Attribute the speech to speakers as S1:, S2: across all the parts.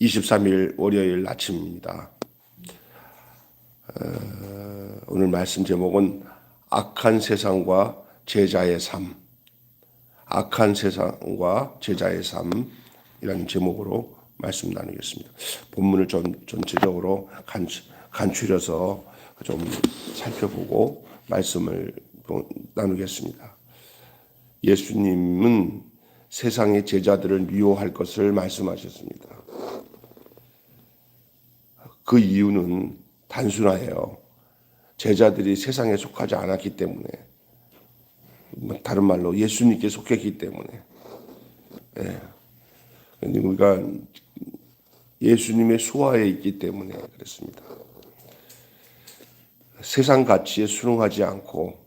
S1: 23일 월요일 아침입니다. 오늘 말씀 제목은 악한 세상과 제자의 삶, 악한 세상과 제자의 삶이라는 제목으로 말씀 나누겠습니다. 본문을 전체적으로 간추려서 좀 살펴보고 말씀을 나누겠습니다. 예수님은 세상의 제자들을 미워할 것을 말씀하셨습니다. 그 이유는 단순해요. 제자들이 세상에 속하지 않았기 때문에, 다른 말로 예수님께 속했기 때문에. 우리가 예수님의 수하에 있기 때문에 그렇습니다. 세상 가치에 순응하지 않고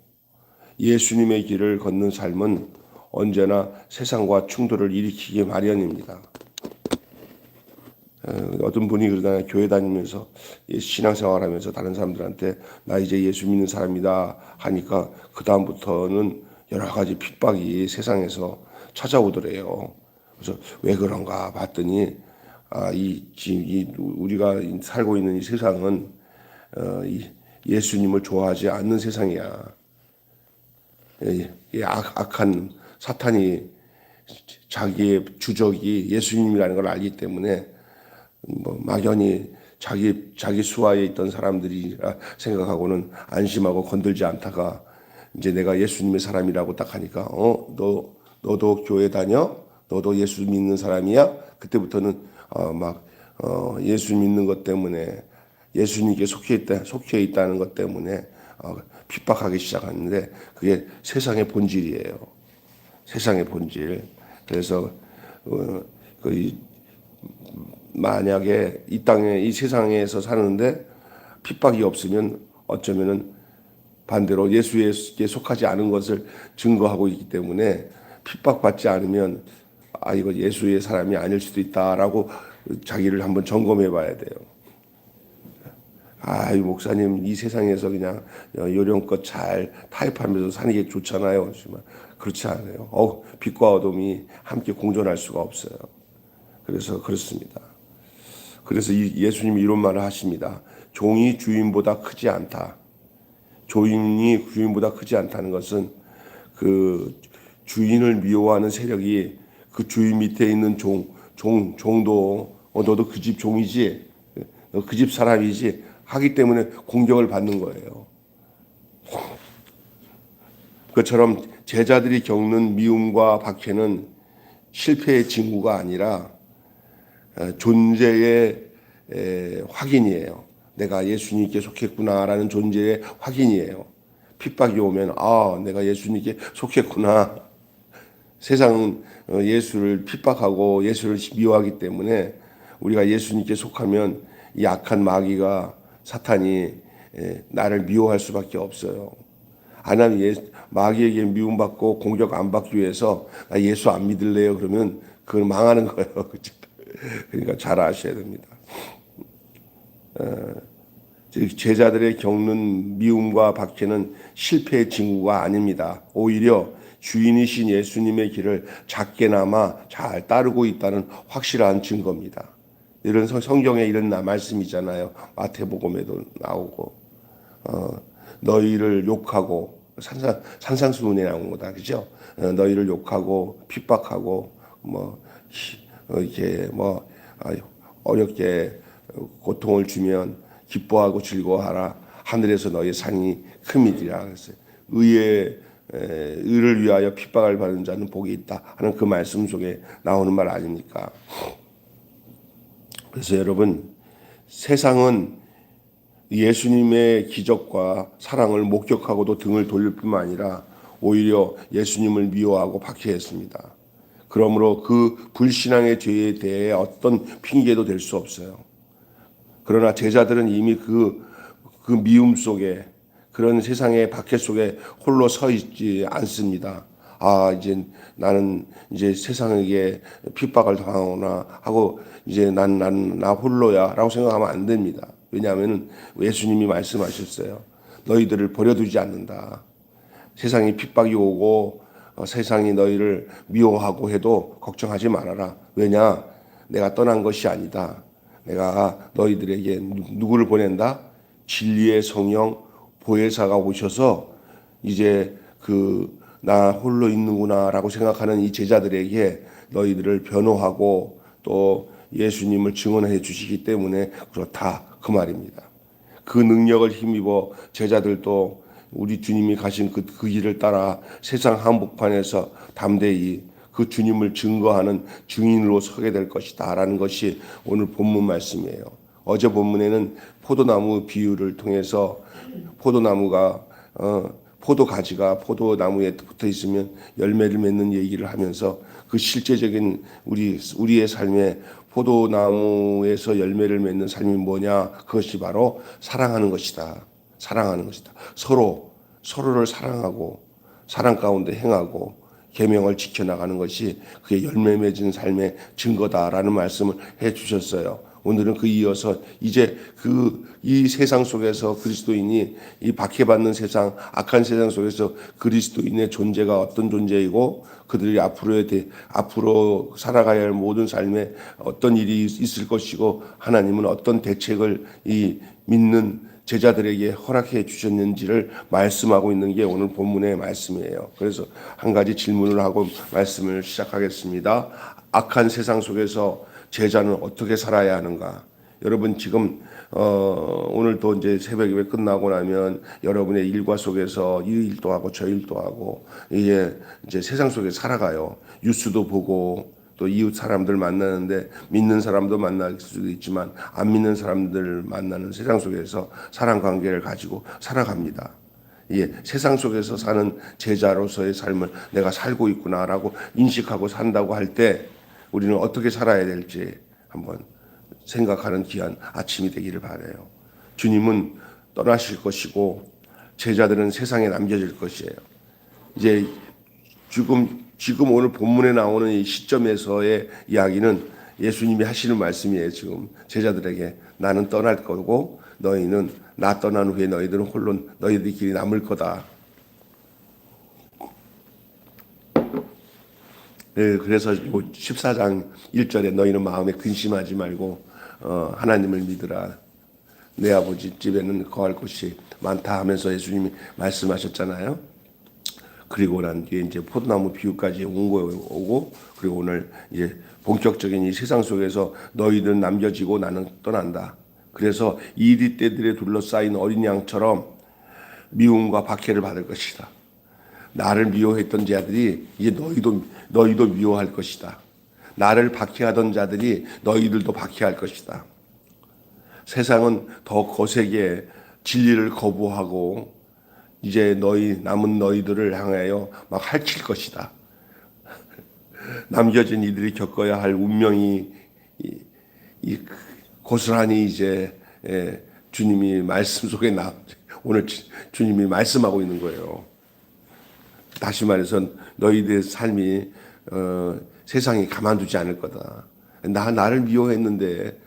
S1: 예수님의 길을 걷는 삶은 언제나 세상과 충돌을 일으키기 마련입니다. 어떤 분이 그러잖아요. 교회 다니면서 신앙생활하면서 다른 사람들한테 나 이제 예수 믿는 사람이다 하니까 그 다음부터는 여러 가지 핍박이 세상에서 찾아오더래요. 그래서 왜 그런가 봤더니 우리가 살고 있는 이 세상은 예수님을 좋아하지 않는 세상이야. 악한 사탄이 자기의 주적이 예수님이라는 걸 알기 때문에 막연히 자기 수하에 있던 사람들이 생각하고는 안심하고 건들지 않다가 이제 내가 예수님의 사람이라고 딱 하니까 너도 교회 다녀? 너도 예수 믿는 사람이야? 그때부터는 예수 믿는 것 때문에 예수님께 속해 있다는 것 때문에 핍박하기 시작하는데 그게 세상의 본질이에요. 세상의 본질. 그래서 만약에 이 세상에서 사는데 핍박이 없으면 어쩌면은 반대로 예수에게 속하지 않은 것을 증거하고 있기 때문에 핍박받지 않으면 이거 예수의 사람이 아닐 수도 있다라고 자기를 한번 점검해 봐야 돼요. 이 목사님 이 세상에서 그냥 요령껏 잘 타협하면서 사는 게 좋잖아요. 하지만 그렇지 않아요. 빛과 어둠이 함께 공존할 수가 없어요. 그래서 그렇습니다. 그래서 예수님이 이런 말을 하십니다. 종이 주인보다 크지 않다. 종이 주인보다 크지 않다는 것은 그 주인을 미워하는 세력이 그 주인 밑에 있는 종도 너도 그 집 종이지, 너 그 집 사람이지 하기 때문에 공격을 받는 거예요. 그것처럼 제자들이 겪는 미움과 박해는 실패의 징후가 아니라 존재의 확인이에요. 내가 예수님께 속했구나라는 존재의 확인이에요. 핍박이 오면 내가 예수님께 속했구나. 세상은 예수를 핍박하고 예수를 미워하기 때문에 우리가 예수님께 속하면 이 악한 마귀가 사탄이 나를 미워할 수밖에 없어요. 하나님 마귀에게 미움받고 공격 안 받기 위해서 나 예수 안 믿을래요 그러면 그건 망하는 거예요. 그러니까 잘 아셔야 됩니다. 제자들의 겪는 미움과 박해는 실패의 징후가 아닙니다. 오히려 주인이신 예수님의 길을 작게나마 잘 따르고 있다는 확실한 증거입니다. 이런 성경에 이런 말씀이잖아요. 마태복음에도 나오고 너희를 욕하고 산상수훈에 나온 거다, 그죠? 너희를 욕하고 핍박하고 이렇게 어렵게 고통을 주면 기뻐하고 즐거워하라. 하늘에서 너희 상이 큼이리라. 그랬어요. 의를 위하여 핍박을 받는 자는 복이 있다 하는 그 말씀 속에 나오는 말 아닙니까? 그래서 여러분, 세상은 예수님의 기적과 사랑을 목격하고도 등을 돌릴 뿐만 아니라 오히려 예수님을 미워하고 박해했습니다. 그러므로 그 불신앙의 죄에 대해 어떤 핑계도 될 수 없어요. 그러나 제자들은 이미 그 미움 속에 그런 세상의 박해 속에 홀로 서 있지 않습니다. 이제 나는 이제 세상에게 핍박을 당하거나 하고 이제 나 홀로야라고 생각하면 안 됩니다. 왜냐하면 예수님이 말씀하셨어요. 너희들을 버려두지 않는다. 세상에 핍박이 오고 세상이 너희를 미워하고 해도 걱정하지 말아라. 왜냐? 내가 떠난 것이 아니다. 내가 너희들에게 누구를 보낸다? 진리의 성령 보혜사가 오셔서 이제 나 홀로 있는구나라고 생각하는 이 제자들에게 너희들을 변호하고 또 예수님을 증언해 주시기 때문에 그렇다 그 말입니다. 그 능력을 힘입어 제자들도 우리 주님이 가신 그 길을 따라 세상 한복판에서 담대히 그 주님을 증거하는 증인으로 서게 될 것이다라는 것이 오늘 본문 말씀이에요. 어제 본문에는 포도나무 비유를 통해서 포도나무가 포도가지가 포도나무에 붙어 있으면 열매를 맺는 얘기를 하면서 그 실제적인 우리의 삶에 포도나무에서 열매를 맺는 삶이 뭐냐? 그것이 바로 사랑하는 것이다. 사랑하는 것이다. 서로를 사랑하고 사랑 가운데 행하고 계명을 지켜나가는 것이 그게 열매 맺은 삶의 증거다라는 말씀을 해 주셨어요. 오늘은 그 이어서 이제 이 세상 속에서 그리스도인이 이 박해받는 세상, 악한 세상 속에서 그리스도인의 존재가 어떤 존재이고 그들이 앞으로 살아가야 할 모든 삶에 어떤 일이 있을 것이고 하나님은 어떤 대책을 이 믿는 제자들에게 허락해 주셨는지를 말씀하고 있는 게 오늘 본문의 말씀이에요. 그래서 한 가지 질문을 하고 말씀을 시작하겠습니다. 악한 세상 속에서 제자는 어떻게 살아야 하는가? 여러분 지금 오늘도 이제 새벽 예배 끝나고 나면 여러분의 일과 속에서 이 일도 하고 저 일도 하고 이제 세상 속에 살아가요. 뉴스도 보고 또 이웃 사람들 만나는데 믿는 사람도 만날 수도 있지만 안 믿는 사람들 만나는 세상 속에서 사랑 관계를 가지고 살아갑니다. 예, 세상 속에서 사는 제자로서의 삶을 내가 살고 있구나라고 인식하고 산다고 할 때 우리는 어떻게 살아야 될지 한번 생각하는 귀한 아침이 되기를 바라요. 주님은 떠나실 것이고 제자들은 세상에 남겨질 것이에요. 이제 지금 오늘 본문에 나오는 이 시점에서의 이야기는 예수님이 하시는 말씀이에요. 지금 제자들에게 나는 떠날 거고 너희는 나 떠난 후에 너희들은 홀로 너희들끼리 남을 거다. 네, 그래서 14장 1절에 너희는 마음에 근심하지 말고 하나님을 믿으라. 내 아버지 집에는 거할 곳이 많다 하면서 예수님이 말씀하셨잖아요. 그리고 난 뒤에 이제 포도나무 비유까지 오고 그리고 오늘 이제 본격적인 이 세상 속에서 너희들은 남겨지고 나는 떠난다. 그래서 이리 때들에 둘러싸인 어린 양처럼 미움과 박해를 받을 것이다. 나를 미워했던 자들이 이제 너희도 미워할 것이다. 나를 박해하던 자들이 너희들도 박해할 것이다. 세상은 더 거세게 진리를 거부하고 이제 남은 너희들을 향하여 막 핥힐 것이다. 남겨진 이들이 겪어야 할 운명이 고스란히 이제 주님이 말씀 속에 오늘 주님이 말씀하고 있는 거예요. 다시 말해서 너희들의 삶이 세상이 가만두지 않을 거다. 나를 미워했는데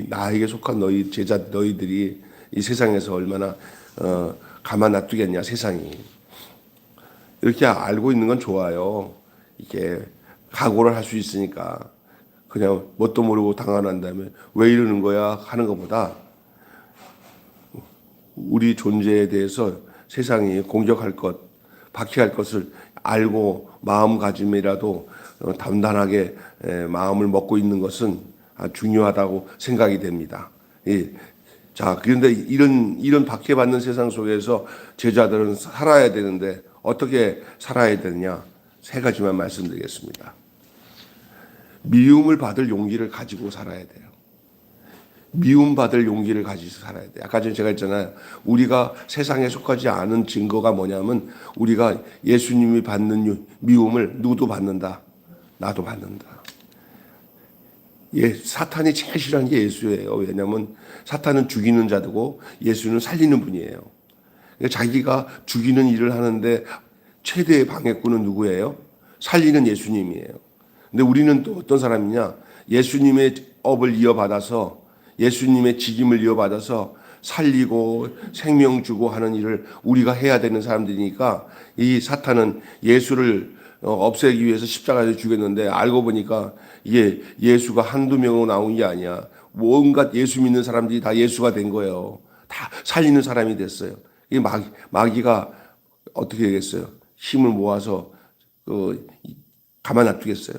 S1: 나에게 속한 너희 제자 너희들이 이 세상에서 얼마나 가만 놔두겠냐 세상이. 이렇게 알고 있는 건 좋아요. 이게 각오를 할 수 있으니까 그냥 뭣도 모르고 당하는 다음에 왜 이러는 거야 하는 것보다 우리 존재에 대해서 세상이 공격할 것, 박해할 것을 알고 마음가짐이라도 단단하게 마음을 먹고 있는 것은 중요하다고 생각이 됩니다. 자, 그런데 이런 박해받는 세상 속에서 제자들은 살아야 되는데 어떻게 살아야 되느냐? 세 가지만 말씀드리겠습니다. 미움을 받을 용기를 가지고 살아야 돼요. 미움받을 용기를 가지고 살아야 돼요. 아까 전에 제가 했잖아요. 우리가 세상에 속하지 않은 증거가 뭐냐면 우리가 예수님이 받는 미움을 누구도 받는다. 나도 받는다. 사탄이 제일 싫어하는 게 예수예요. 왜냐하면 사탄은 죽이는 자고 예수는 살리는 분이에요. 자기가 죽이는 일을 하는데 최대의 방해꾼은 누구예요? 살리는 예수님이에요. 근데 우리는 또 어떤 사람이냐? 예수님의 업을 이어받아서 예수님의 직임을 이어받아서 살리고 생명 주고 하는 일을 우리가 해야 되는 사람들이니까 이 사탄은 예수를 없애기 위해서 십자가에서 죽였는데 알고 보니까 이게 예수가 한두 명으로 나온 게 아니야. 온갖 예수 믿는 사람들이 다 예수가 된 거예요. 다 살리는 사람이 됐어요. 이 마귀가 어떻게 되겠어요? 힘을 모아서 가만 놔두겠어요.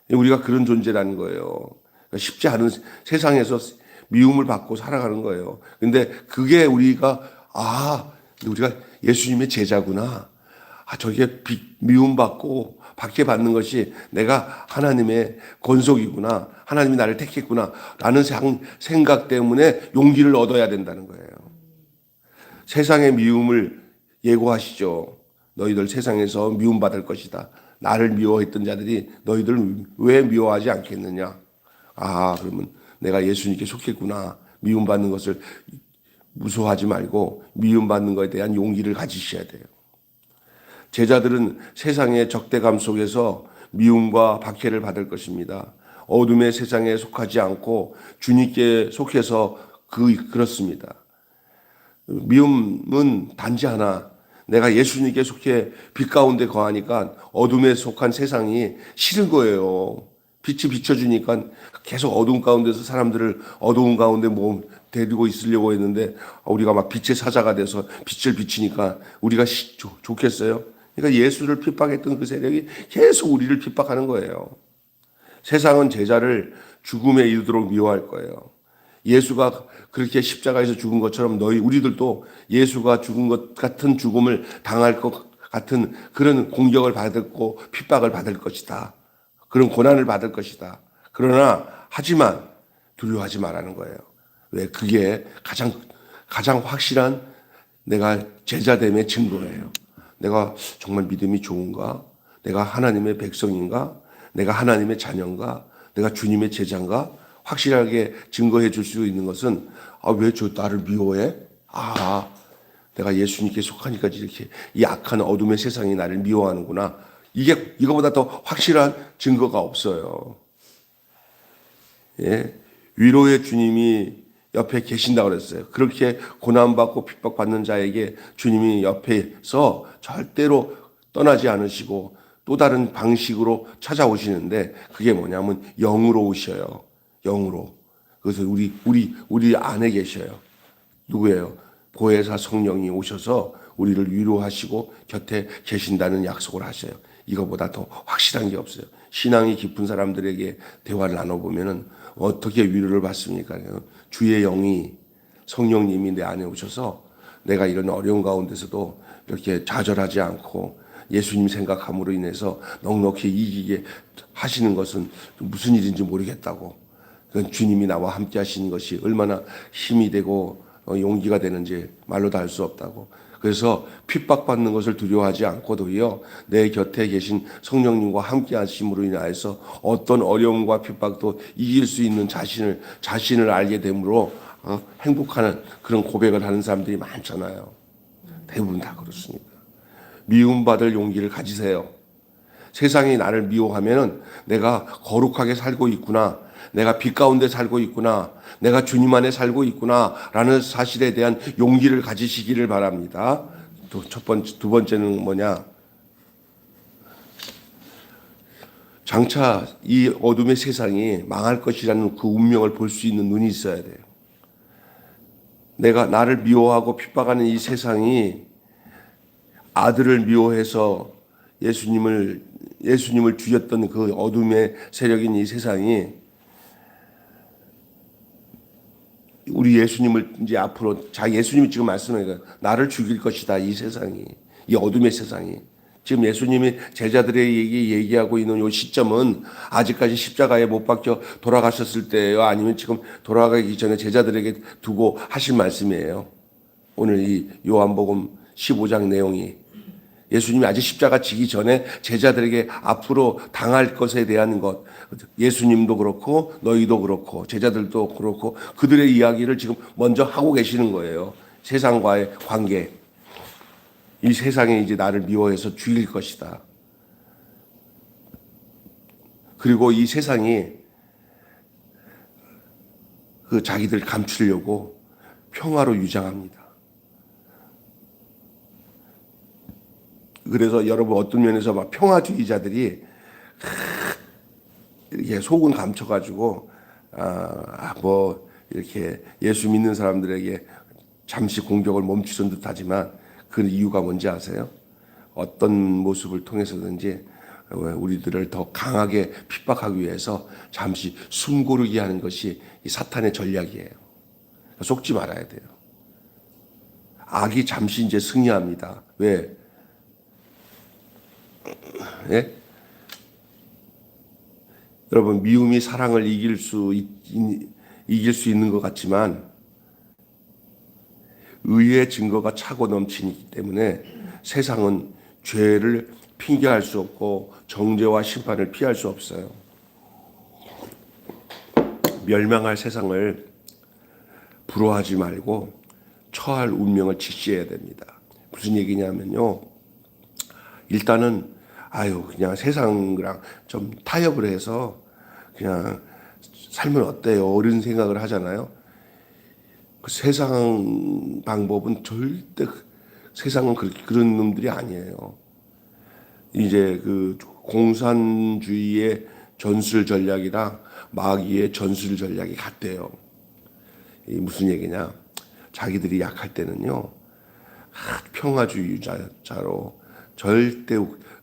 S1: 우리가 그런 존재라는 거예요. 쉽지 않은 세상에서 미움을 받고 살아가는 거예요. 근데 그게 우리가 예수님의 제자구나. 저게 미움받고 박해받는 것이 내가 하나님의 권속이구나. 하나님이 나를 택했구나. 라는 생각 때문에 용기를 얻어야 된다는 거예요. 세상의 미움을 예고하시죠. 너희들 세상에서 미움받을 것이다. 나를 미워했던 자들이 너희들 왜 미워하지 않겠느냐. 그러면 내가 예수님께 속했구나. 미움받는 것을 무서워하지 말고 미움받는 것에 대한 용기를 가지셔야 돼요. 제자들은 세상의 적대감 속에서 미움과 박해를 받을 것입니다. 어둠의 세상에 속하지 않고 주님께 속해서 그렇습니다. 미움은 단지 하나, 내가 예수님께 속해 빛 가운데 거하니까 어둠에 속한 세상이 싫은 거예요. 빛이 비춰주니까 계속 어둠 가운데서 사람들을 어두운 가운데 데리고 있으려고 했는데 우리가 막 빛의 사자가 돼서 빛을 비치니까 우리가 좋겠어요? 그러니까 예수를 핍박했던 그 세력이 계속 우리를 핍박하는 거예요. 세상은 제자를 죽음에 이르도록 미워할 거예요. 예수가 그렇게 십자가에서 죽은 것처럼 우리들도 예수가 죽은 것 같은 죽음을 당할 것 같은 그런 공격을 받고 핍박을 받을 것이다. 그런 고난을 받을 것이다. 하지만 두려워하지 말라는 거예요. 왜? 그게 가장 확실한 내가 제자됨의 증거예요. 내가 정말 믿음이 좋은가? 내가 하나님의 백성인가? 내가 하나님의 자녀인가? 내가 주님의 제자인가? 확실하게 증거해 줄 수 있는 것은 왜 나를 미워해? 내가 예수님께 속하니까 이렇게 이 악한 어둠의 세상이 나를 미워하는구나. 이거보다 더 확실한 증거가 없어요. 예? 위로의 주님이 옆에 계신다고 그랬어요. 그렇게 고난받고 핍박받는 자에게 주님이 옆에서 절대로 떠나지 않으시고 또 다른 방식으로 찾아오시는데 그게 뭐냐면 영으로 오셔요. 영으로. 그래서 우리 안에 계셔요. 누구예요? 보혜사 성령이 오셔서 우리를 위로하시고 곁에 계신다는 약속을 하셔요. 이거보다 더 확실한 게 없어요. 신앙이 깊은 사람들에게 대화를 나눠보면은 어떻게 위로를 받습니까? 주의 영이 성령님이 내 안에 오셔서 내가 이런 어려운 가운데서도 이렇게 좌절하지 않고 예수님 생각함으로 인해서 넉넉히 이기게 하시는 것은 무슨 일인지 모르겠다고. 주님이 나와 함께 하시는 것이 얼마나 힘이 되고 용기가 되는지 말로 다 할 수 없다고. 그래서 핍박받는 것을 두려워하지 않고도요, 내 곁에 계신 성령님과 함께 하심으로 인하여서 어떤 어려움과 핍박도 이길 수 있는 자신을 알게 되므로 행복하는 그런 고백을 하는 사람들이 많잖아요. 대부분 다 그렇습니다. 미움받을 용기를 가지세요. 세상이 나를 미워하면은 내가 거룩하게 살고 있구나. 내가 빛 가운데 살고 있구나. 내가 주님 안에 살고 있구나. 라는 사실에 대한 용기를 가지시기를 바랍니다. 두 번째는 뭐냐? 장차 이 어둠의 세상이 망할 것이라는 그 운명을 볼 수 있는 눈이 있어야 돼요. 나를 미워하고 핍박하는 이 세상이 아들을 미워해서 예수님을 죽였던 그 어둠의 세력인 이 세상이 우리 예수님을 이제 앞으로 예수님이 지금 말씀하니까 나를 죽일 것이다. 이 세상이, 이 어둠의 세상이. 지금 예수님이 제자들에게 얘기하고 있는 이 시점은 아직까지 십자가에 못 박혀 돌아가셨을 때예요. 아니면 지금 돌아가기 전에 제자들에게 두고 하신 말씀이에요. 오늘 이 요한복음 15장 내용이 예수님이 아직 십자가 지기 전에 제자들에게 앞으로 당할 것에 대한 것, 예수님도 그렇고 너희도 그렇고 제자들도 그렇고 그들의 이야기를 지금 먼저 하고 계시는 거예요. 세상과의 관계. 이 세상이 이제 나를 미워해서 죽일 것이다. 그리고 이 세상이 그 자기들 감추려고 평화로 유장합니다. 그래서 여러분 어떤 면에서 막 평화주의자들이 이렇게 속은 감춰가지고 뭐 이렇게 예수 믿는 사람들에게 잠시 공격을 멈추는 듯하지만 그 이유가 뭔지 아세요? 어떤 모습을 통해서든지 우리들을 더 강하게 핍박하기 위해서 잠시 숨고르게 하는 것이 이 사탄의 전략이에요. 속지 말아야 돼요. 악이 잠시 이제 승리합니다. 왜? 예? 여러분, 미움이 사랑을 이길 수 있는 것 같지만 의의 증거가 차고 넘치기 때문에 세상은 죄를 핑계할 수 없고 정죄와 심판을 피할 수 없어요. 멸망할 세상을 부러워하지 말고 처할 운명을 직시해야 됩니다. 무슨 얘기냐면요. 일단은 그냥 세상이랑 좀 타협을 해서 그냥 살면 어때요? 이런 생각을 하잖아요. 그 세상 방법은 절대 세상은 그런 놈들이 아니에요. 이제 그 공산주의의 전술 전략이랑 마귀의 전술 전략이 같대요. 이 무슨 얘기냐? 자기들이 약할 때는요, 평화주의자로 절대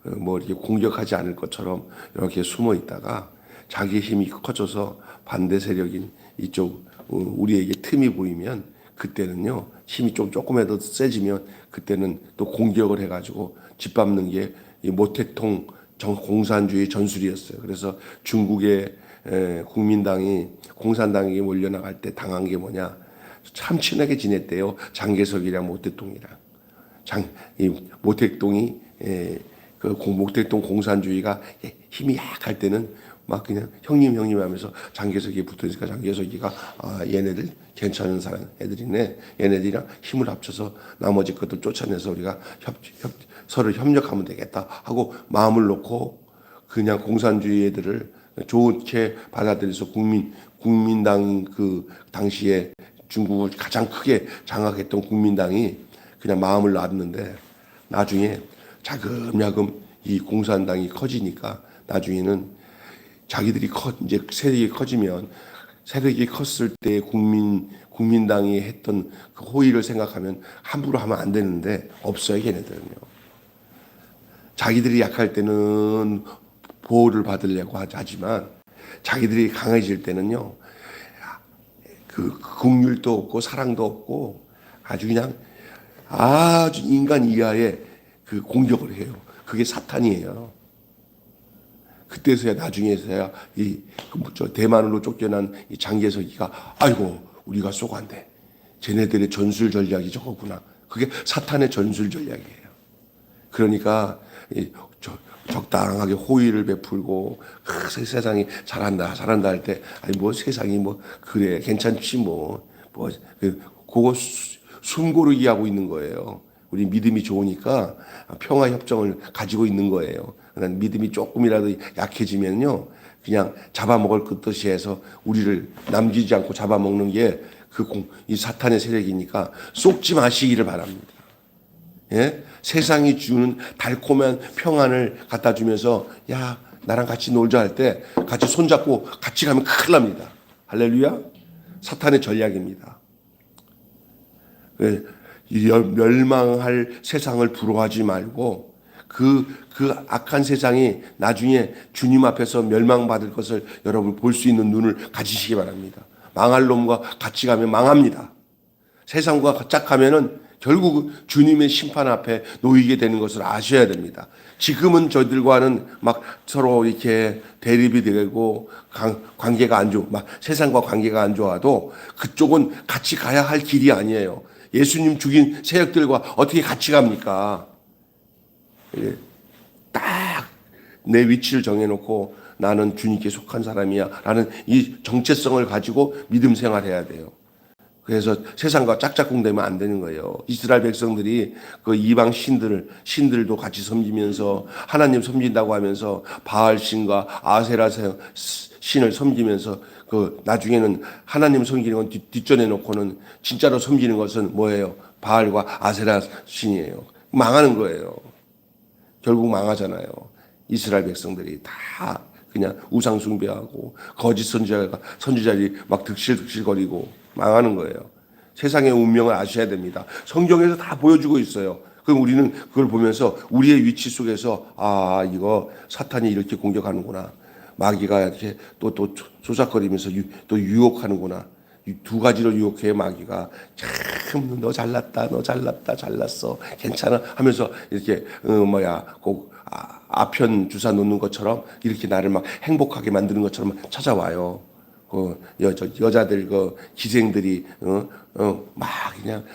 S1: 뭐 이렇게 공격하지 않을 것처럼 이렇게 숨어 있다가 자기의 힘이 커져서 반대 세력인 이쪽 우리에게 틈이 보이면 그때는요, 힘이 조금이라도 세지면 그때는 또 공격을 해가지고 짓밟는 게 이 모택통 공산주의 전술이었어요. 그래서 중국의 국민당이 공산당에게 몰려나갈 때 당한 게 뭐냐? 참 친하게 지냈대요. 장개석이랑 모택동이랑. 이 모택동이 그 모택동 공산주의가 힘이 약할 때는 막 그냥 형님 하면서 장개석이에 붙어있으니까 장개석이가 얘네들 괜찮은 사람 애들이네. 얘네들이랑 힘을 합쳐서 나머지 것들 쫓아내서 우리가 서로 협력하면 되겠다 하고 마음을 놓고 그냥 공산주의 애들을 좋게 받아들여서 국민당 그 당시에 중국을 가장 크게 장악했던 국민당이 그냥 마음을 놨는데 나중에 자금야금 이 공산당이 커지니까 나중에는 자기들이 이제 세력이 커지면 세력이 컸을 때 국민당이 했던 그 호의를 생각하면 함부로 하면 안 되는데 없어요, 걔네들은요. 자기들이 약할 때는 보호를 받으려고 하지만 자기들이 강해질 때는요, 그 긍휼도 없고 사랑도 없고 아주 그냥 아주 인간 이하의 그 공격을 해요. 그게 사탄이에요. 그때서야 나중에서야 대만으로 쫓겨난 이 장개석이가 아이고 우리가 쏘간대. 쟤네들의 전술 전략이 저거구나. 그게 사탄의 전술 전략이에요. 그러니까 적당하게 호의를 베풀고 세상이 잘한다 할 때 아니 뭐 세상이 뭐 그래 괜찮지 그거 숨고르기 하고 있는 거예요. 우리 믿음이 좋으니까 평화 협정을 가지고 있는 거예요. 그러나 믿음이 조금이라도 약해지면요 그냥 잡아먹을 듯이 해서 우리를 남기지 않고 잡아먹는 게 이 사탄의 세력이니까 속지 마시기를 바랍니다. 예? 세상이 주는 달콤한 평안을 갖다 주면서 야 나랑 같이 놀자 할 때 같이 손잡고 같이 가면 큰일 납니다. 할렐루야. 사탄의 전략입니다. 멸망할 세상을 부러워하지 말고 그 악한 세상이 나중에 주님 앞에서 멸망받을 것을 여러분 볼 수 있는 눈을 가지시기 바랍니다. 망할 놈과 같이 가면 망합니다. 세상과 짝하면은 결국 주님의 심판 앞에 놓이게 되는 것을 아셔야 됩니다. 지금은 저들과는 막 서로 이렇게 대립이 되고 관계가 안 좋고 막 세상과 관계가 안 좋아도 그쪽은 같이 가야 할 길이 아니에요. 예수님 죽인 세력들과 어떻게 같이 갑니까? 딱 내 위치를 정해놓고 나는 주님께 속한 사람이야 라는 이 정체성을 가지고 믿음 생활해야 돼요. 그래서 세상과 짝짝꿍되면 안 되는 거예요. 이스라엘 백성들이 그 이방 신들도 같이 섬기면서 하나님 섬긴다고 하면서 바알 신과 아세라 신을 섬기면서 그 나중에는 하나님 섬기는 건 뒷전에 놓고는 진짜로 섬기는 것은 뭐예요? 바알과 아세라 신이에요. 망하는 거예요. 결국 망하잖아요. 이스라엘 백성들이 다 그냥 우상 숭배하고 거짓 선지자들이 막 득실득실거리고 망하는 거예요. 세상의 운명을 아셔야 됩니다. 성경에서 다 보여주고 있어요. 그럼 우리는 그걸 보면서 우리의 위치 속에서 이거 사탄이 이렇게 공격하는구나. 마귀가 이렇게 또 조작거리면서 또 유혹하는구나. 두 가지로 유혹해 마귀가. 참 너 잘났다, 너 잘났어, 괜찮아 하면서 이렇게 꼭 아편 주사 놓는 것처럼 이렇게 나를 막 행복하게 만드는 것처럼 찾아와요. 그 여자들 그 기생들이 막 그냥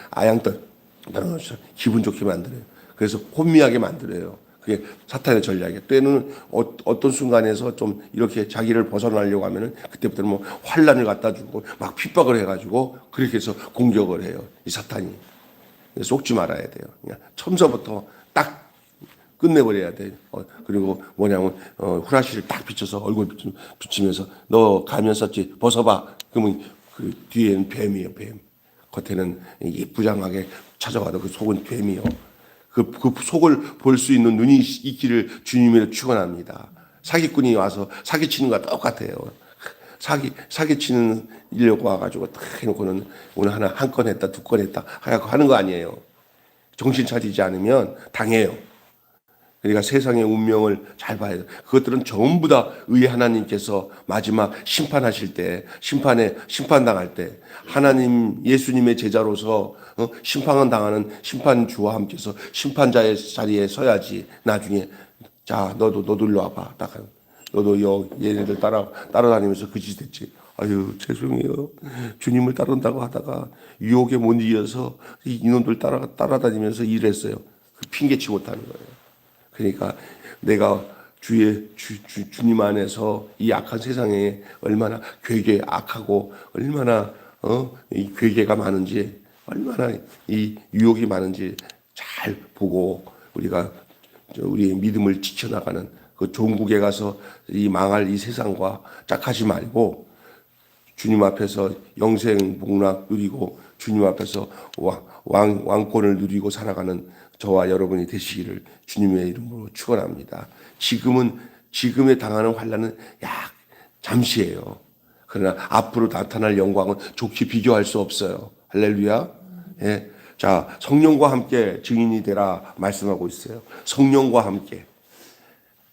S1: 떨어져 기분 좋게 만들어요. 그래서 혼미하게 만들어요. 그게 사탄의 전략이에요. 때는 어떤 순간에서 좀 이렇게 자기를 벗어나려고 하면은 그때부터는 뭐 환란을 갖다 주고 막 핍박을 해가지고 그렇게 해서 공격을 해요. 이 사탄이. 속지 말아야 돼요. 그냥 처음서부터 딱 끝내버려야 돼. 그리고 뭐냐면 후라시를 딱 비춰서 얼굴 비치면서 너 가면 썼지 벗어봐. 그러면 그 뒤에는 뱀이에요. 뱀. 겉에는 예쁘장하게 찾아가도 그 속은 뱀이요. 그 속을 볼 수 있는 눈이 있기를 주님으로 축원합니다. 사기꾼이 와서 사기치는 것과 똑같아요. 사기치는 이려고 와가지고 딱 해놓고는 오늘 한 건 했다, 두 건 했다 하는 거 아니에요. 정신 차리지 않으면 당해요. 그러니까 세상의 운명을 잘 봐야 돼요. 그것들은 전부 다 의의 하나님께서 마지막 심판하실 때, 심판당할 때, 하나님, 예수님의 제자로서 심판을 당하는 심판주와 함께서 심판자의 자리에 서야지. 나중에, 자, 너도 일로 와봐. 딱, 너도 얘네들 따라다니면서 그짓 했지. 아유, 죄송해요. 주님을 따른다고 하다가 유혹에 못 이겨서 이놈들 따라다니면서 일했어요. 핑계치 못하는 거예요. 그러니까 내가 주님 안에서 이 악한 세상에 얼마나 괴계 악하고 얼마나 이 괴계가 많은지 얼마나 이 유혹이 많은지 잘 보고 우리가 우리의 믿음을 지켜나가는 그 종국에 가서 이 망할 이 세상과 짝하지 말고 주님 앞에서 영생 복락 누리고 주님 앞에서 왕권을 누리고 살아가는 저와 여러분이 되시기를 주님의 이름으로 축원합니다. 지금에 당하는 환난은 잠시예요. 그러나 앞으로 나타날 영광은 좋게 비교할 수 없어요. 할렐루야. 예. 자, 성령과 함께 증인이 되라 말씀하고 있어요. 성령과 함께.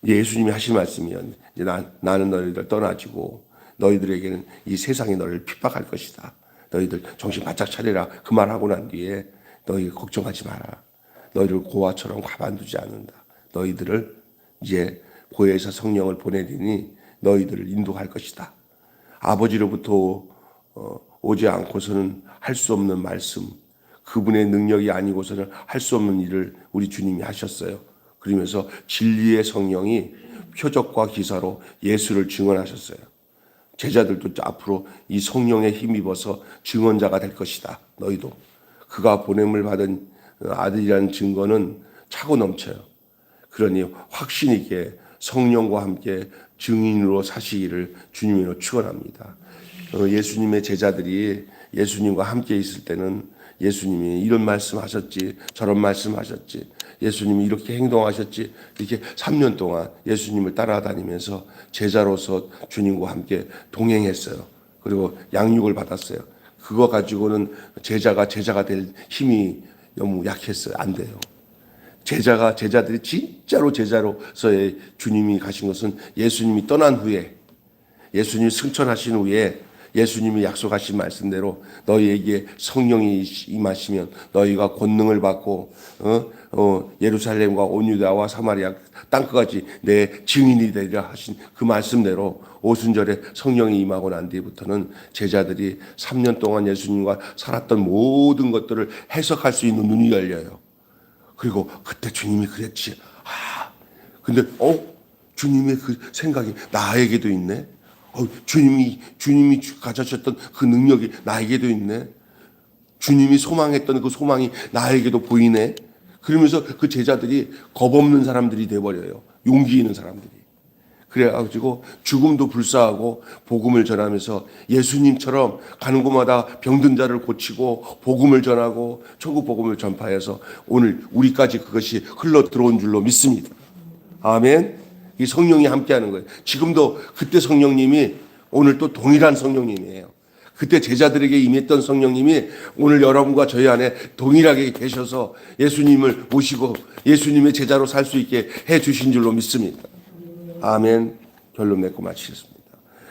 S1: 예수님이 하신 말씀이요. 이제 나는 너희들 떠나지고 너희들에게는 이 세상이 너를 핍박할 것이다. 너희들 정신 바짝 차리라. 그 말하고 난 뒤에 너희 걱정하지 마라. 너희를 고아처럼 가만두지 않는다. 너희들을 이제 고해에서 성령을 보내리니 너희들을 인도할 것이다. 아버지로부터 오지 않고서는 할 수 없는 말씀, 그분의 능력이 아니고서는 할 수 없는 일을 우리 주님이 하셨어요. 그러면서 진리의 성령이 표적과 기사로 예수를 증언하셨어요. 제자들도 앞으로 이 성령에 힘입어서 증언자가 될 것이다. 너희도. 그가 보냄을 받은 아들이라는 증거는 차고 넘쳐요. 그러니 확신 있게 성령과 함께 증인으로 사시기를 주님으로 축원합니다. 예수님의 제자들이 예수님과 함께 있을 때는 예수님이 이런 말씀하셨지, 저런 말씀하셨지, 예수님이 이렇게 행동하셨지, 이렇게 3년 동안 예수님을 따라다니면서 제자로서 주님과 함께 동행했어요. 그리고 양육을 받았어요. 그거 가지고는 제자가 될 힘이 너무 약했어요. 안 돼요. 제자들이 진짜로 제자로서의 주님이 가신 것은 예수님이 떠난 후에, 예수님이 승천하신 후에 예수님이 약속하신 말씀대로 너희에게 성령이 임하시면 너희가 권능을 받고 예루살렘과 온 유다와 사마리아 땅끝까지 내 증인이 되리라 하신 그 말씀대로 오순절에 성령이 임하고 난 뒤부터는 제자들이 3년 동안 예수님과 살았던 모든 것들을 해석할 수 있는 눈이 열려요. 그리고 그때 주님이 그랬지. 근데 주님의 그 생각이 나에게도 있네. 주님이 가져셨던 그 능력이 나에게도 있네. 주님이 소망했던 그 소망이 나에게도 보이네. 그러면서 그 제자들이 겁없는 사람들이 돼버려요. 용기 있는 사람들이. 그래가지고 죽음도 불사하고 복음을 전하면서 예수님처럼 가는 곳마다 병든 자를 고치고 복음을 전하고 천국 복음을 전파해서 오늘 우리까지 그것이 흘러 들어온 줄로 믿습니다. 아멘. 이 성령이 함께하는 거예요. 지금도 그때 성령님이 오늘 또 동일한 성령님이에요. 그때 제자들에게 임했던 성령님이 오늘 여러분과 저희 안에 동일하게 계셔서 예수님을 모시고 예수님의 제자로 살 수 있게 해 주신 줄로 믿습니다. 아멘. 결론 맺고 마치겠습니다.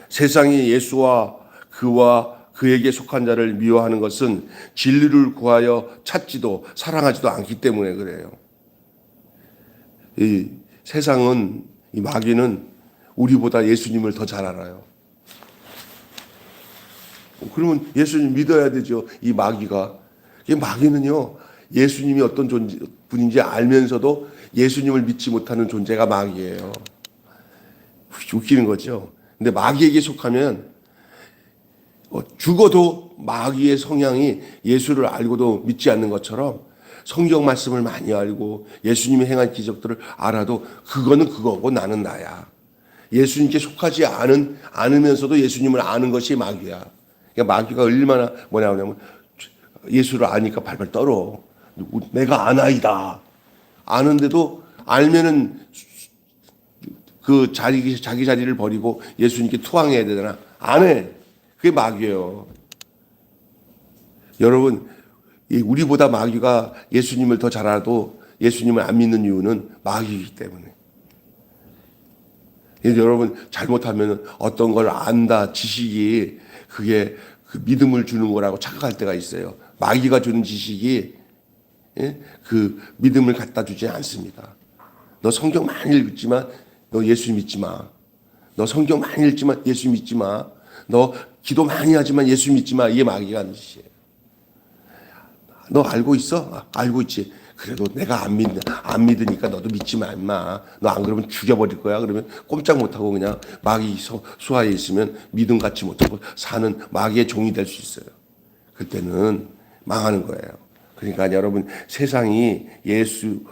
S1: 세상이 예수와 그와 그에게 속한 자를 미워하는 것은 진리를 구하여 찾지도 사랑하지도 않기 때문에 그래요. 이 세상은, 이 마귀는 우리보다 예수님을 더 잘 알아요. 그러면 예수님 믿어야 되죠. 이 마귀가. 이 마귀는요, 예수님이 어떤 분인지 알면서도 예수님을 믿지 못하는 존재가 마귀예요. 웃기는 거죠. 근데 마귀에게 속하면 죽어도 마귀의 성향이 예수를 알고도 믿지 않는 것처럼 성경 말씀을 많이 알고 예수님이 행한 기적들을 알아도 그거는 그거고 나는 나야. 예수님께 속하지 않으면서도 예수님을 아는 것이 마귀야. 그러니까 마귀가 얼마나 뭐냐면 예수를 아니까 발발 떨어. 내가 아나이다. 아는데도 알면은 그 자기 자리를 버리고 예수님께 투항해야 되잖아. 안 해. 그게 마귀예요. 여러분, 우리보다 마귀가 예수님을 더 잘 알아도 예수님을 안 믿는 이유는 마귀이기 때문에. 여러분, 잘못하면 어떤 걸 안다, 지식이 그게 그 믿음을 주는 거라고 착각할 때가 있어요. 마귀가 주는 지식이 그 믿음을 갖다 주지 않습니다. 너 성경 많이 읽지만 너 예수 믿지 마. 너 성경 많이 읽지만 예수 믿지 마. 너 기도 많이 하지만 예수 믿지 마. 이게 마귀가 하는 짓이에요. 너 알고 있어? 알고 있지. 그래도 내가 안 믿으니까 너도 믿지 마, 임마. 너 안 그러면 죽여버릴 거야. 그러면 꼼짝 못하고 그냥 마귀 수하에 있으면 믿음 갖지 못하고 사는 마귀의 종이 될 수 있어요. 그때는 망하는 거예요. 그러니까 여러분, 세상이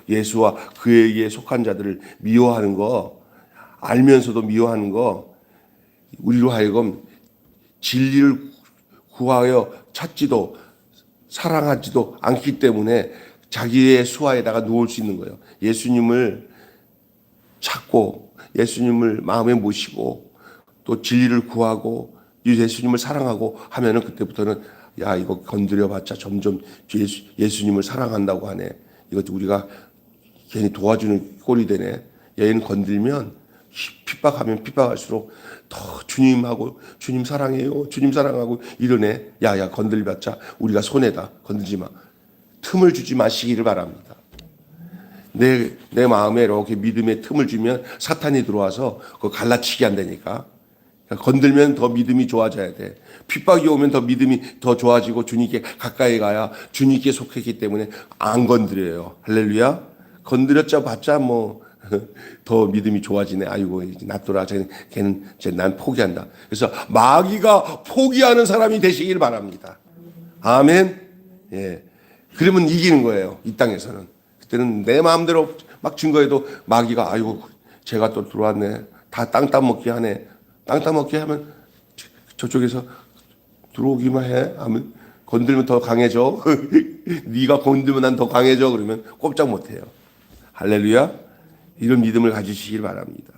S1: 예수와 그에게 속한 자들을 미워하는 거, 알면서도 미워하는 거, 우리로 하여금 진리를 구하여 찾지도 사랑하지도 않기 때문에 자기의 수하에다가 누울 수 있는 거예요. 예수님을 찾고 예수님을 마음에 모시고 또 진리를 구하고 예수님을 사랑하고 하면은 그때부터는 야, 이거 건드려봤자 점점 예수님을 사랑한다고 하네. 이것도 우리가 괜히 도와주는 꼴이 되네. 얘는 건들면 핍박하면 핍박할수록 더 주님하고 주님 사랑해요. 주님 사랑하고 이러네. 야, 건들봤자 우리가 손해다. 건들지 마. 틈을 주지 마시기를 바랍니다. 내 마음에 이렇게 믿음의 틈을 주면 사탄이 들어와서 그거 갈라치기 한다니까. 건들면 더 믿음이 좋아져야 돼. 핍박이 오면 더 믿음이 더 좋아지고 주님께 가까이 가야 주님께 속했기 때문에 안 건드려요. 할렐루야. 건드렸자 봤자 뭐 더 믿음이 좋아지네. 아이고 놔둬라. 걔는 난 포기한다. 그래서 마귀가 포기하는 사람이 되시길 바랍니다. 아멘. 예. 그러면 이기는 거예요. 이 땅에서는. 그때는 내 마음대로 막 증거해도 마귀가 아이고 제가 또 들어왔네. 다 땅 따먹기 하네. 땅 따먹기 하면 저쪽에서 들어오기만 해. 하면 건들면 더 강해져. 네가 건들면 난 더 강해져. 그러면 꼼짝 못해요. 할렐루야. 이런 믿음을 가지시길 바랍니다.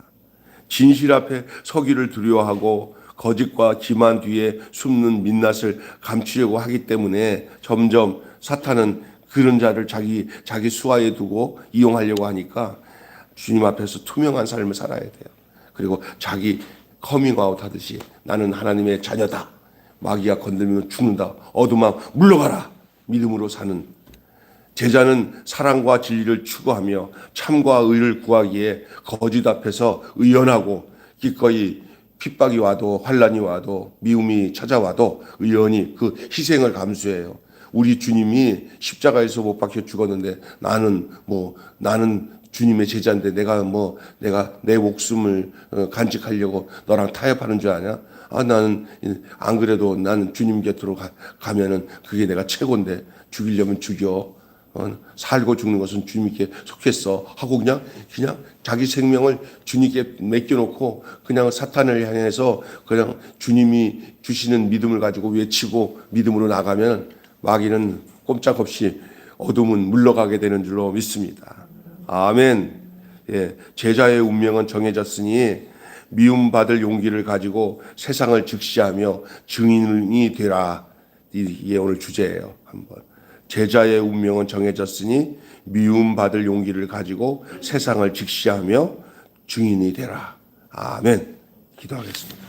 S1: 진실 앞에 서기를 두려워하고 거짓과 기만 뒤에 숨는 민낯을 감추려고 하기 때문에 점점 사탄은 그런 자를 자기 수하에 두고 이용하려고 하니까 주님 앞에서 투명한 삶을 살아야 돼요. 그리고 자기 커밍아웃 하듯이 나는 하나님의 자녀다. 마귀가 건들면 죽는다. 어둠아 물러가라. 믿음으로 사는 제자는 사랑과 진리를 추구하며 참과 의를 구하기에 거짓 앞에서 의연하고 기꺼이 핍박이 와도 환난이 와도 미움이 찾아와도 의연히 그 희생을 감수해요. 우리 주님이 십자가에서 못 박혀 죽었는데 나는 주님의 제자인데 내가 내 목숨을 간직하려고 너랑 타협하는 줄 아냐? 나는 안 그래도 나는 주님 곁으로 가면은 그게 내가 최고인데 죽이려면 죽여. 살고 죽는 것은 주님께 속했어 하고 그냥 자기 생명을 주님께 맡겨놓고 그냥 사탄을 향해서 그냥 주님이 주시는 믿음을 가지고 외치고 믿음으로 나가면 마귀는 꼼짝없이 어둠은 물러가게 되는 줄로 믿습니다. 아멘. 제자의 운명은 정해졌으니 미움받을 용기를 가지고 세상을 직시하며 증인이 되라. 이게 오늘 주제예요. 한번. 제자의 운명은 정해졌으니 미움받을 용기를 가지고 세상을 직시하며 증인이 되라. 아멘. 기도하겠습니다.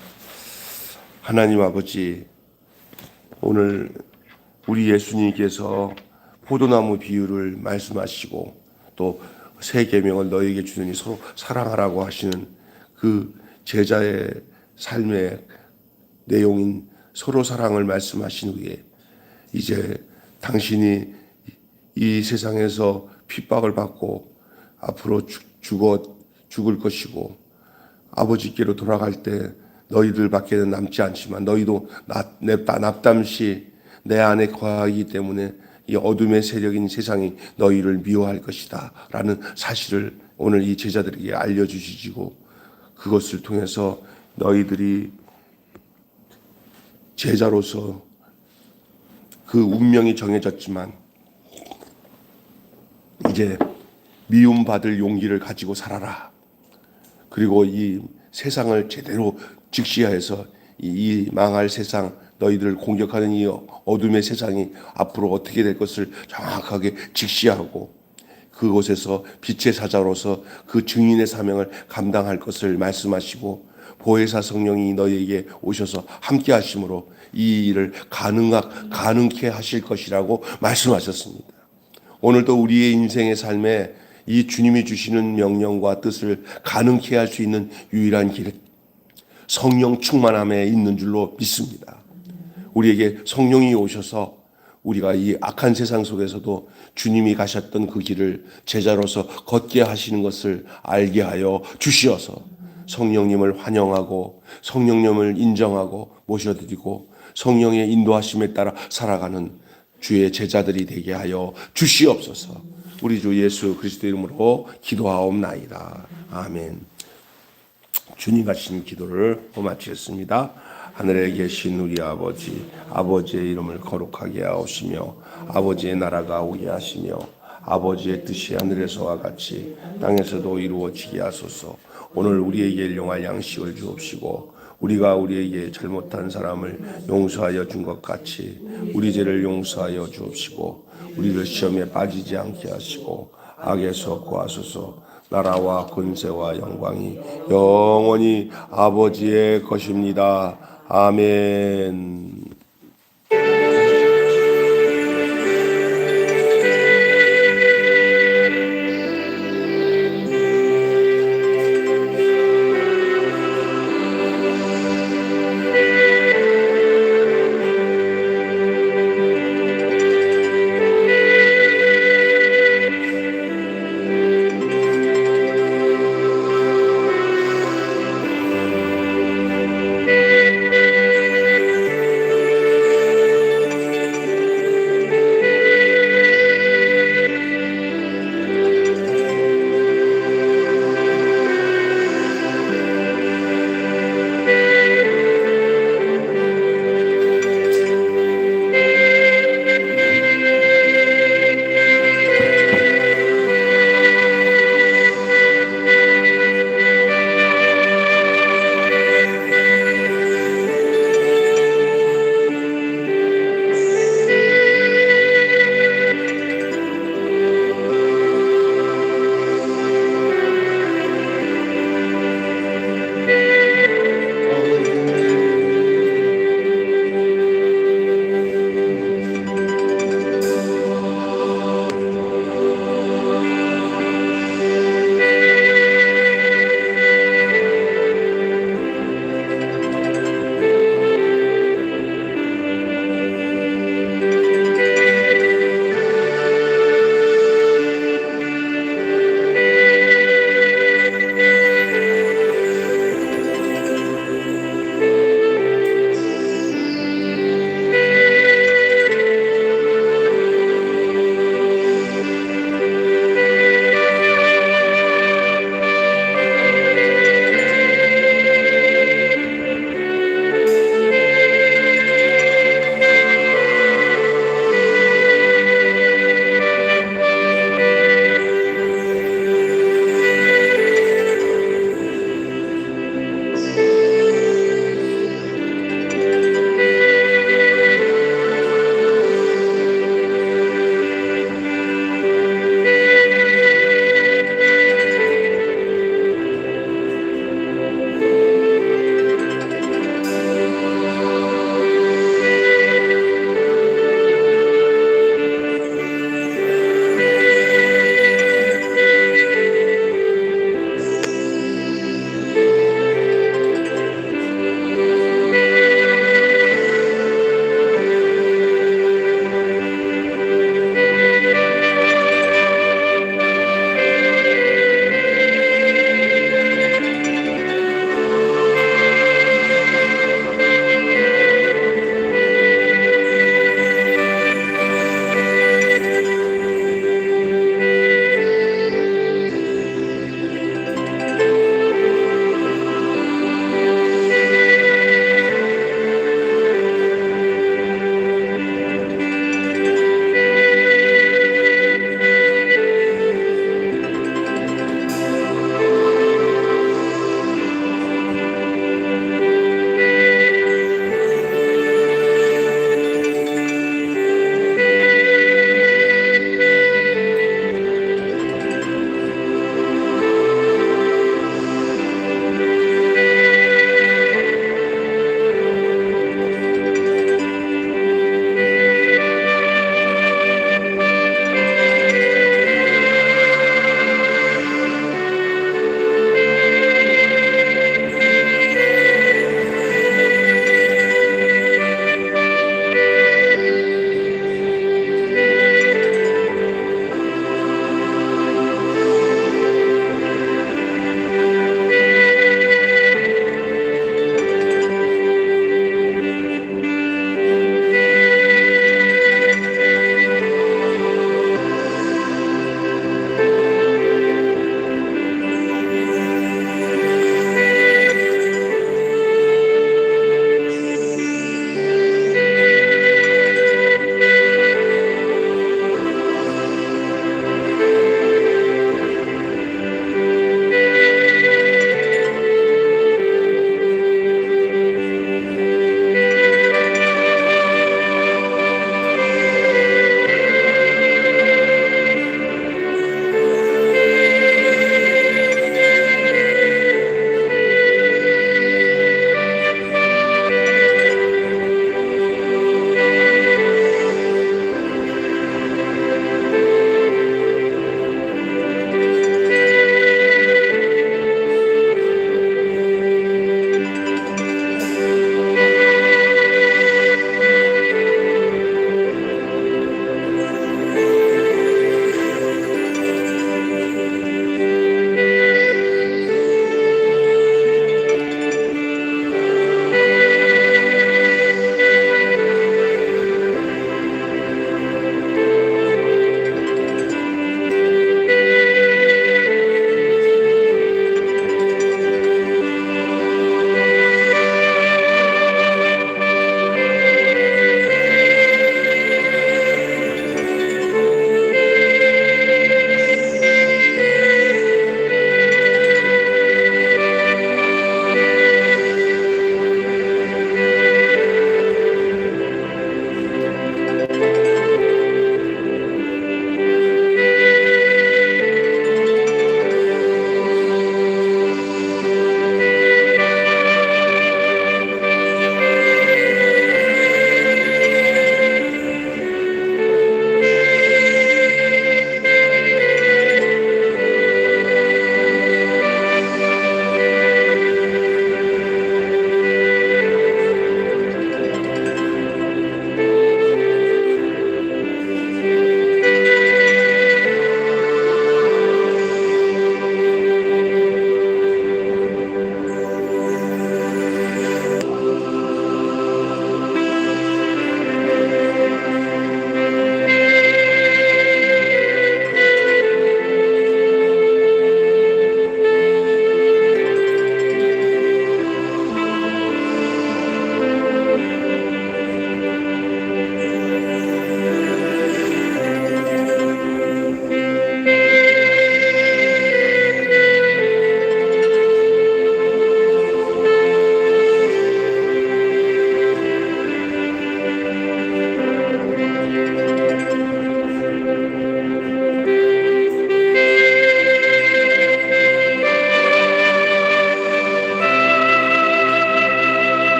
S1: 하나님 아버지, 오늘 우리 예수님께서 포도나무 비유를 말씀하시고 또 새 계명을 너에게 주느니 서로 사랑하라고 하시는 그 제자의 삶의 내용인 서로 사랑을 말씀하신 후에 이제 당신이 이 세상에서 핍박을 받고 앞으로 죽을 것이고 아버지께로 돌아갈 때 너희들밖에는 남지 않지만 너희도 납담시 내 안에 거하기 때문에 이 어둠의 세력인 세상이 너희를 미워할 것이다 라는 사실을 오늘 이 제자들에게 알려주시고 그것을 통해서 너희들이 제자로서 그 운명이 정해졌지만 이제 미움받을 용기를 가지고 살아라. 그리고 이 세상을 제대로 직시해서 이 망할 세상, 너희들을 공격하는 이 어둠의 세상이 앞으로 어떻게 될 것을 정확하게 직시하고 그곳에서 빛의 사자로서 그 증인의 사명을 감당할 것을 말씀하시고 보혜사 성령이 너희에게 오셔서 함께 하심으로 이 일을 가능케 하실 것이라고 말씀하셨습니다. 오늘도 우리의 인생의 삶에 이 주님이 주시는 명령과 뜻을 가능케 할 수 있는 유일한 길, 성령 충만함에 있는 줄로 믿습니다. 우리에게 성령이 오셔서 우리가 이 악한 세상 속에서도 주님이 가셨던 그 길을 제자로서 걷게 하시는 것을 알게 하여 주시어서 성령님을 환영하고 성령님을 인정하고 모셔드리고 성령의 인도하심에 따라 살아가는 주의 제자들이 되게 하여 주시옵소서. 우리 주 예수 그리스도 이름으로 기도하옵나이다. 아멘. 주님 하신 기도를 마치겠습니다. 하늘에 계신 우리 아버지, 아버지의 이름을 거룩하게 하옵시며 아버지의 나라가 오게 하시며 아버지의 뜻이 하늘에서와 같이 땅에서도 이루어지게 하소서. 오늘 우리에게 일용할 양식을 주옵시고 우리가 우리에게 잘못한 사람을 용서하여 준 것 같이 우리 죄를 용서하여 주옵시고 우리를 시험에 빠지지 않게 하시고 악에서 구하소서. 나라와 권세와 영광이 영원히 아버지의 것입니다. 아멘.